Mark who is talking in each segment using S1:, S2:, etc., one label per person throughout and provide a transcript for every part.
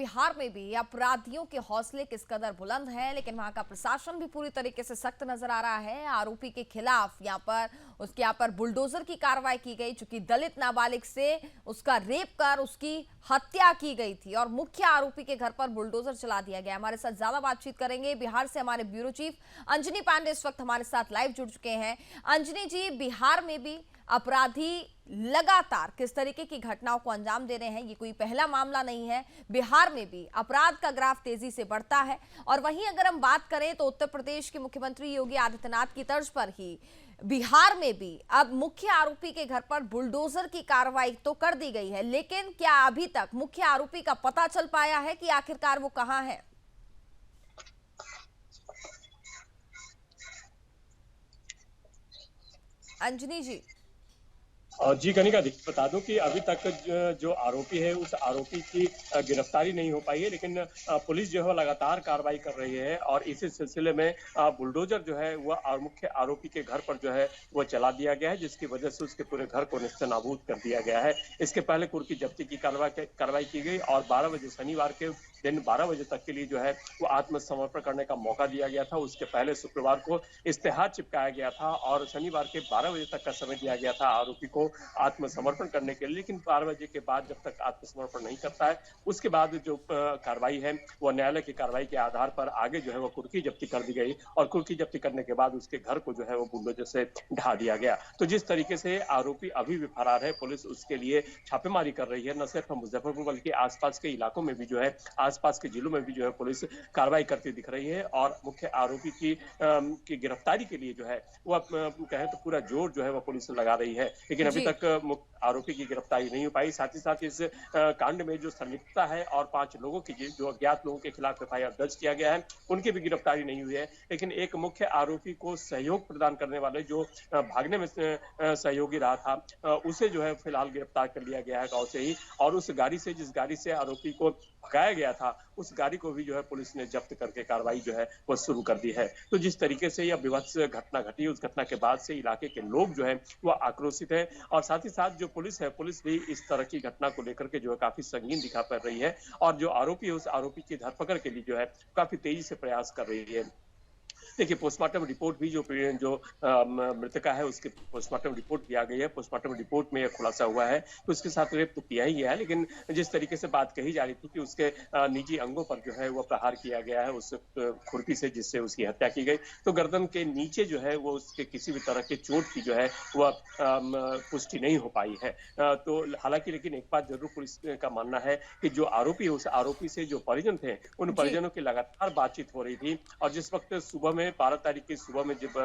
S1: बिहार में भी अपराधियों के हौसले किस कदर बुलंद हैं, लेकिन वहां का प्रशासन भी पूरी तरीके से सख्त नजर आ रहा है। आरोपी के खिलाफ यहाँ पर बुलडोजर की कार्रवाई की गई, चूंकि दलित नाबालिग से उसका रेप कर उसकी हत्या की गई थी और मुख्य आरोपी के घर पर बुलडोजर चला दिया गया। हमारे साथ ज्यादा बातचीत करेंगे बिहार से हमारे ब्यूरो चीफ अंजनी पांडे इस वक्त हमारे साथ लाइव जुड़ चुके हैं। अंजनी जी, बिहार में भी अपराधी लगातार किस तरीके की घटनाओं को अंजाम दे रहे हैं, ये कोई पहला मामला नहीं है। बिहार में भी अपराध का ग्राफ तेजी से बढ़ता है और वहीं अगर हम बात करें तो उत्तर प्रदेश के मुख्यमंत्री योगी आदित्यनाथ की तर्ज पर ही बिहार में भी अब मुख्य आरोपी के घर पर बुलडोजर की कार्रवाई तो कर दी गई है, लेकिन क्या अभी तक मुख्य आरोपी का पता चल पाया है कि आखिरकार वो कहां है? अंजनी जी।
S2: जी कनिका, देखिए बता दूं कि अभी तक जो आरोपी है उस आरोपी की गिरफ्तारी नहीं हो पाई है, लेकिन पुलिस जो है लगातार कार्रवाई कर रही है और इसी सिलसिले में बुलडोजर जो है वह मुख्य आरोपी के घर पर जो है वह चला दिया गया है, जिसकी वजह से उसके पूरे घर को नेस्तनाबूद कर दिया गया है। इसके पहले कुर्की जब्ती की कार्रवाई की गई और 12 बजे शनिवार के दिन 12 बजे तक के लिए जो है वो आत्मसमर्पण करने का मौका दिया गया था। उसके पहले शुक्रवार को इश्तेहार चिपकाया गया था और शनिवार के 12 बजे तक का समय दिया गया था आरोपी को आत्मसमर्पण करने के लिए, लेकिन 12 बजे के बाद जब तक आत्मसमर्पण नहीं करता है उसके बाद जो कार्रवाई है वो न्यायालय की कार्रवाई के आधार पर आगे जो है वो कुर्की जब्ती कर दी गई और कुर्की जब्ती करने के बाद उसके घर को जो है वो बुलडोजर से ढा दिया गया। तो जिस तरीके से आरोपी अभी भी फरार है, पुलिस उसके लिए छापेमारी कर रही है। न सिर्फ मुजफ्फरपुर बल्कि आसपास के इलाकों में भी जो है, आसपास के जिलों में भी जो है पुलिस कार्रवाई करती दिख रही है और मुख्य आरोपी की गिरफ्तारी के लिए जो है वो कहें तो पूरा जोर जो है वो पुलिस लगा रही है, लेकिन अभी
S1: जी।
S2: तक मुख्य आरोपी की गिरफ्तारी नहीं हो पाई। साथ ही साथ इस कांड में जो संलिप्तता है और 5 लोगों की जो अज्ञात लोगों के खिलाफ एफआईआर दर्ज किया गया है उनकी भी गिरफ्तारी नहीं हुई है, लेकिन एक मुख्य आरोपी को सहयोग प्रदान करने वाले जो भागने में सहयोगी रहा था उसे जो है फिलहाल गिरफ्तार कर लिया गया है गांव से ही, और उस गाड़ी से जिस गाड़ी से आरोपी को भगाया गया था उस गाड़ी को भी जो है पुलिस ने जब्त करके कार्रवाई जो है वो शुरू कर दी है। तो जिस तरीके से यह विभत्स घटना घटी, उस घटना के बाद से इलाके के लोग जो है वो आक्रोशित है और साथ ही साथ जो पुलिस है, पुलिस भी इस तरह की घटना को लेकर के जो है काफी संगीन दिखा पड़ रही है और जो आरोपी है उस आरोपी की धरपकड़ के लिए जो है काफी तेजी से प्रयास कर रही है। देखिए पोस्टमार्टम रिपोर्ट भी जो मृतका है उसके पोस्टमार्टम रिपोर्ट भी आ गई है। पोस्टमार्टम रिपोर्ट में यह खुलासा हुआ है कि उसके साथ रेप तो किया ही गया है, लेकिन जिस तरीके से बात कही जा रही थी कि उसके निजी अंगों पर जो है वो प्रहार किया गया है उस खुरपी से जिससे उसकी हत्या की गई, तो गर्दन के नीचे जो है वो उसके किसी भी तरह के चोट की जो है वह पुष्टि नहीं हो पाई है। तो हालांकि लेकिन एक बात जरूर पुलिस का मानना है कि जो आरोपी है उस आरोपी से जो परिजन थे उन
S1: जी।
S2: परिजनों की लगातार बातचीत हो रही थी और जिस वक्त सुबह में 12 तारीख की सुबह में जब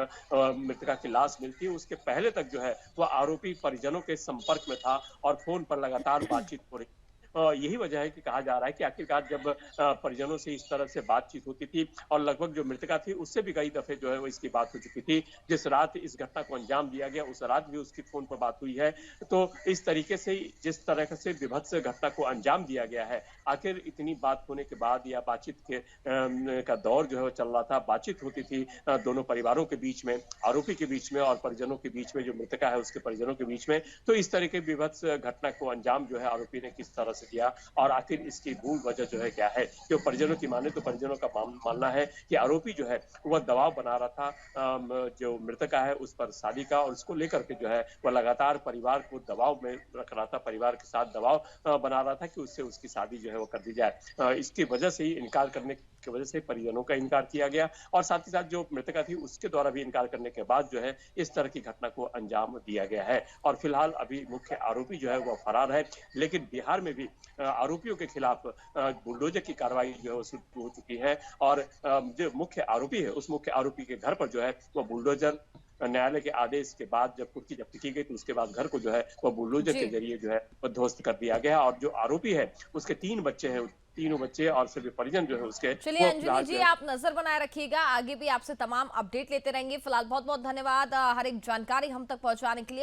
S2: मृतका की लाश मिलती है उसके पहले तक जो है वह आरोपी परिजनों के संपर्क में था और फोन पर लगातार बातचीत हो रही। यही वजह है कि कहा जा रहा है कि आखिरकार जब परिजनों से इस तरह से बातचीत होती थी और लगभग जो मृतका थी उससे भी कई दफे जो है वो इसकी बात हो चुकी थी, जिस रात इस घटना को अंजाम दिया गया उस रात भी उसकी फोन पर बात हुई है। तो इस तरीके से जिस तरह से विभत्स घटना को अंजाम दिया गया है, आखिर इतनी बात होने के बाद या बातचीत के का दौर जो है वो चल रहा था, बातचीत होती थी दोनों परिवारों के बीच में, आरोपी के बीच में और परिजनों के बीच में, जो मृतका है उसके परिजनों के बीच में, तो इस तरह के विभत्स घटना को अंजाम जो है आरोपी ने किस तरह से दिया और आखिर इसकी मूल वजह जो है क्या है। जो परिजनों की माने तो परिजनों का मानना है कि आरोपी जो है वह दबाव बना रहा था जो मृतका है उस पर शादी का, और उसको लेकर के जो है वह लगातार परिवार को दबाव में रख रहा था, परिवार के साथ दबाव बना रहा था कि उससे उसकी शादी जो है वो कर दी जाए। इसकी वजह से ही इनकार करने की वजह से परिजनों का इनकार किया गया और साथ ही साथ जो मृतका थी उसके द्वारा भी इनकार करने के बाद जो है इस तरह की घटना को अंजाम दिया गया है और फिलहाल अभी मुख्य आरोपी जो है वह फरार है, लेकिन बिहार में भी आरोपियों के खिलाफ बुलडोजर की कार्रवाई जो है वो शुरू हो चुकी है और जो मुख्य आरोपी है उस मुख्य आरोपी के घर पर जो है वह बुलडोजर न्यायालय के आदेश के बाद जब कुर्की जब्ती की गई तो उसके बाद घर को जो है वह बुलडोजर
S1: जी।
S2: के जरिए जो है वह ध्वस्त कर दिया गया और जो आरोपी है उसके 3 बच्चे हैं, तीनों बच्चे और सभी परिजन जो है उसके
S1: चलिए
S2: वो
S1: अंजनी
S2: फिलहाल
S1: जी,
S2: जो है
S1: आप नजर बनाए रखिएगा, आगे भी आपसे तमाम अपडेट लेते रहेंगे। फिलहाल बहुत बहुत धन्यवाद हर एक जानकारी हम तक पहुंचाने के लिए।